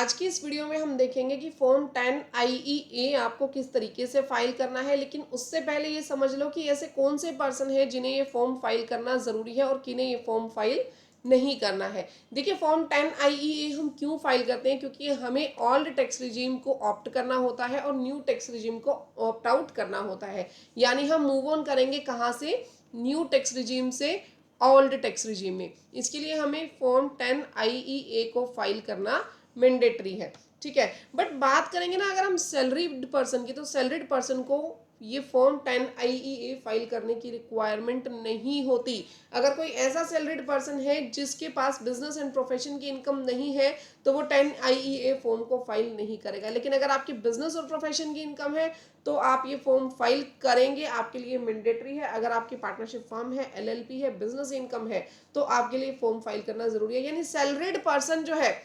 आज की इस वीडियो में हम देखेंगे कि फॉर्म 10 IEA आपको किस तरीके से फाइल करना है। लेकिन उससे पहले ये समझ लो कि ऐसे कौन से पर्सन है जिन्हें ये फॉर्म फाइल करना ज़रूरी है और किन्हें ये फॉर्म फाइल नहीं करना है। देखिए, फॉर्म 10 IEA हम क्यों फाइल करते हैं, क्योंकि हमें ओल्ड टैक्स रिजीम को ऑप्ट करना होता है और न्यू टैक्स रिजीम को ऑप्ट आउट करना होता है। यानी हम मूव ऑन करेंगे कहाँ से, न्यू टैक्स रिजीम से ओल्ड टैक्स रिजीम में। इसके लिए हमें फॉर्म 10 IEA को फाइल करना मैंडेटरी है। ठीक है, बट बात करेंगे ना अगर हम सैलरीड पर्सन की, तो सैलरीड पर्सन को ये फॉर्म 10 IEA फाइल करने की रिक्वायरमेंट नहीं होती। अगर कोई ऐसा सैलरीड पर्सन है जिसके पास बिजनेस एंड प्रोफेशन की इनकम नहीं है तो वो 10 IEA फॉर्म को फाइल नहीं करेगा। लेकिन अगर आपकी बिजनेस और प्रोफेशन की इनकम है तो आप ये फॉर्म फाइल करेंगे, आपके लिए मैंडेटरी है। अगर आपकी पार्टनरशिप फर्म है, LLP है, बिजनेस इनकम है, तो आपके लिए फॉर्म फाइल करना जरूरी है। यानी सैलरीड पर्सन जो है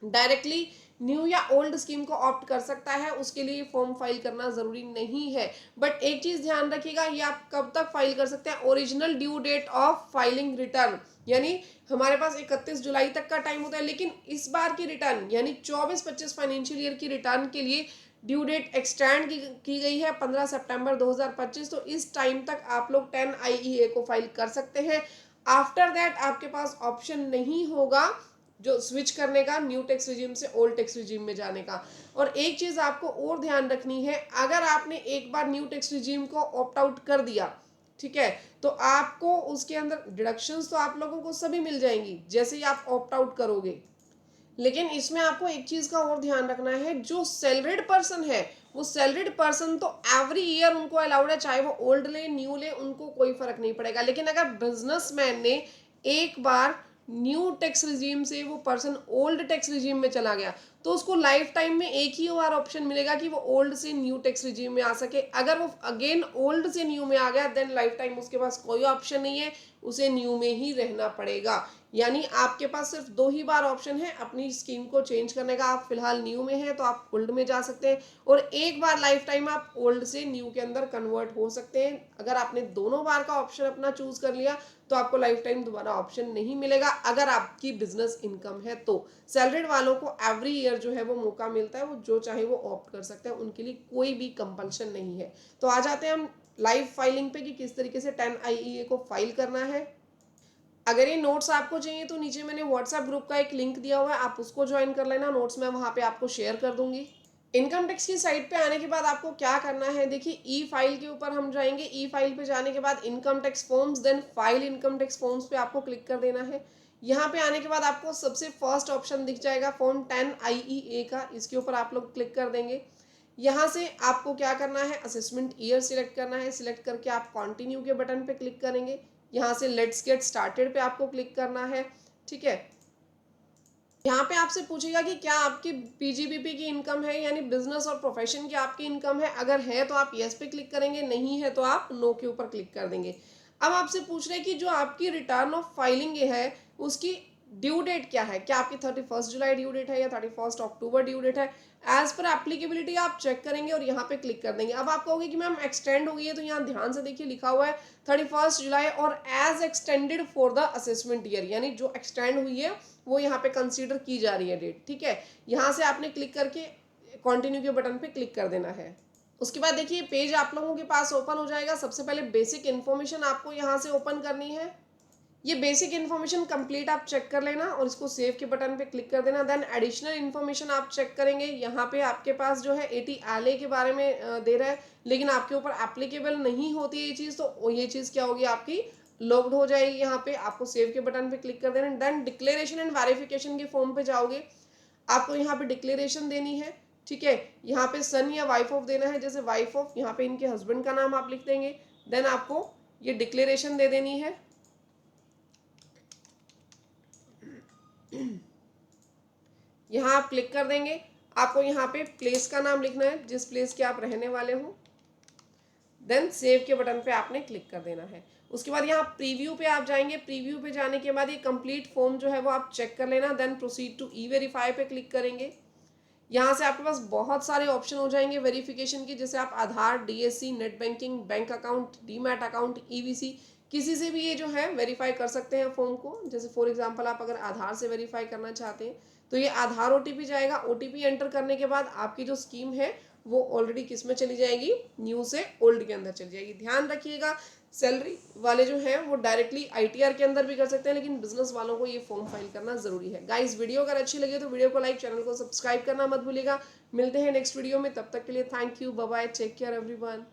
डायरेक्टली न्यू या ओल्ड स्कीम को ऑप्ट कर सकता है, उसके लिए फॉर्म फाइल करना जरूरी नहीं है। बट एक चीज ध्यान रखिएगा, ये आप कब तक फाइल कर सकते हैं, original due date of filing return. यानी हमारे पास 31 जुलाई तक का टाइम होता है, लेकिन इस बार की रिटर्न यानी 24-25 फाइनेंशियल ईयर की रिटर्न के लिए ड्यू डेट एक्सटेंड की गई है 15 सितंबर 2025। तो इस टाइम तक आप लोग 10 IEA को फाइल कर सकते हैं। आफ्टर दैट आपके पास ऑप्शन नहीं होगा जो स्विच करने का, न्यू टैक्स रिजीम से ओल्ड टैक्स रिजीम में जाने का। और एक चीज आपको और ध्यान रखनी है, अगर आपने एक बार न्यू टैक्स रिजीम को ऑप्ट आउट कर दिया, ठीक है, तो आपको उसके अंदर डिडक्शंस तो आप लोगों को सभी मिल जाएंगी जैसे ही आप ऑप्ट आउट करोगे। लेकिन इसमें आपको एक चीज का और ध्यान रखना है, जो सैलरीड पर्सन है वो सैलरीड पर्सन तो एवरी ईयर उनको अलाउड है, चाहे वो ओल्ड ले न्यू ले, उनको कोई फर्क नहीं पड़ेगा। लेकिन अगर बिजनेसमैन ने एक बार न्यू टैक्स रिजीम से वो पर्सन ओल्ड टैक्स रिजीम में चला गया तो उसको लाइफ टाइम में एक ही बार ऑप्शन मिलेगा कि वो ओल्ड से न्यू टैक्स रिजीम में आ सके। अगर वो अगेन ओल्ड से न्यू में आ गया देन लाइफ टाइम उसके पास कोई ऑप्शन नहीं है, उसे न्यू में ही रहना पड़ेगा। यानी आपके पास सिर्फ 2 ही बार ऑप्शन है अपनी स्कीम को चेंज करने का। आप फिलहाल न्यू में हैं तो आप ओल्ड में जा सकते हैं, और एक बार लाइफ टाइम आप ओल्ड से न्यू के अंदर कन्वर्ट हो सकते हैं। अगर आपने दोनों बार का ऑप्शन अपना चूज कर लिया तो आपको लाइफ टाइम दोबारा ऑप्शन नहीं मिलेगा अगर आपकी बिजनेस इनकम है तो। सैलरीड वालों को एवरी ईयर जो है वो मौका मिलता है, वो जो चाहे वो ऑप्ट कर सकते हैं, उनके लिए कोई भी कंपल्शन नहीं है। तो आ जाते हैं हम लाइव फाइलिंग पे कि किस तरीके से 10 IEA को फाइल करना है। अगर ये नोट्स आपको चाहिए तो नीचे मैंने व्हाट्सएप ग्रुप का एक लिंक दिया हुआ है, आप उसको ज्वाइन कर लेना। नोट्स मैं वहाँ पे आपको शेयर कर दूंगी। इनकम टैक्स की साइट पे आने के बाद आपको क्या करना है, देखिए ई फाइल के ऊपर हम जाएंगे। ई फाइल पे जाने के बाद income tax forms, then file income tax forms पे आपको क्लिक कर देना है। यहाँ पे आने के बाद आपको सबसे फर्स्ट ऑप्शन दिख जाएगा फॉर्म 10 IEA का, इसके ऊपर आप लोग क्लिक कर देंगे। यहाँ से आपको क्या करना है, असेसमेंट ईयर सिलेक्ट करना है। सिलेक्ट करके आप कंटिन्यू के बटन पे क्लिक करेंगे। यहाँ से लेट्स गेट स्टार्टेड पे आपको क्लिक करना है। ठीक है, यहाँ पे आपसे पूछेगा कि क्या आपकी PGBP की इनकम है, यानी बिजनेस और प्रोफेशन की आपकी इनकम है। अगर है तो आप यस पे क्लिक करेंगे, नहीं है तो आप नो के ऊपर क्लिक कर देंगे। अब आपसे पूछ रहे हैं कि जो आपकी रिटर्न ऑफ फाइलिंग है उसकी ड्यू डेट क्या है, क्या आपकी 31 जुलाई ड्यू डेट है या 31 अक्टूबर ड्यू डेट है। एज पर एप्लीकेबिलिटी आप चेक करेंगे और यहाँ पे क्लिक कर देंगे। अब आप कहोगे कि मैम एक्सटेंड हो गई है, तो यहाँ ध्यान से देखिए लिखा हुआ है 31 जुलाई और as extended for the assessment year, यानी जो एक्सटेंड हुई है वो यहाँ पे कंसीडर की जा रही है डेट। ठीक है, यहाँ से आपने क्लिक करके कंटिन्यू के बटन पे क्लिक कर देना है। उसके बाद देखिए पेज आप लोगों के पास ओपन हो जाएगा। सबसे पहले बेसिक इन्फॉर्मेशन आपको यहाँ से ओपन करनी है। ये बेसिक इन्फॉर्मेशन कंप्लीट आप चेक कर लेना और इसको सेव के बटन पे क्लिक कर देना। देन एडिशनल इन्फॉर्मेशन आप चेक करेंगे। यहाँ पे आपके पास जो है 80 LA के बारे में दे रहा है, लेकिन आपके ऊपर एप्लीकेबल नहीं होती है ये चीज़, तो ये चीज़ क्या होगी, आपकी लॉक्ड हो जाएगी। यहाँ पे आपको सेव के बटन पे क्लिक कर देना। देन डिक्लेरेशन एंड वेरिफिकेशन के फॉर्म पे जाओगे, आपको यहाँ पे डिक्लेरेशन देनी है। ठीक है, यहाँ पे सन या वाइफ ऑफ देना है। जैसे वाइफ ऑफ, यहाँ पे इनके हस्बैंड का नाम आप लिख देंगे। देन आपको ये डिक्लेरेशन दे देनी है। यहाँ आप क्लिक कर देंगे। आपको यहाँ पे प्लेस का नाम लिखना है, जिस प्लेस के आप रहने वाले हो। देन सेव के बटन पे आपने क्लिक कर देना है। उसके बाद यहाँ प्रीव्यू पे आप जाएंगे। प्रीव्यू पे जाने के बाद ये कंप्लीट फॉर्म जो है वो आप चेक कर लेना। Then proceed to e verify पे क्लिक करेंगे। यहाँ से आपके पास बहुत सारे ऑप्शन हो जाएंगे वेरिफिकेशन की, जैसे आप आधार, DSC, net banking, bank account, demat account, EVC, किसी से भी ये जो है वेरीफाई कर सकते हैं फॉर्म को। जैसे फॉर एग्जांपल आप अगर आधार से वेरीफाई करना चाहते हैं तो ये आधार ओटीपी जाएगा। ओटीपी एंटर करने के बाद आपकी जो स्कीम है वो ऑलरेडी किस में चली जाएगी, न्यू से ओल्ड के अंदर चली जाएगी। ध्यान रखिएगा, सैलरी वाले जो हैं वो डायरेक्टली आईटीआर के अंदर भी कर सकते हैं, लेकिन बिजनेस वालों को ये फॉर्म फाइल करना जरूरी है। गाइस वीडियो अगर अच्छी लगी तो वीडियो को लाइक, चैनल को सब्सक्राइब करना मत भूलिएगा। मिलते हैं नेक्स्ट वीडियो में, तब तक के लिए thank you, bye bye, take care everyone.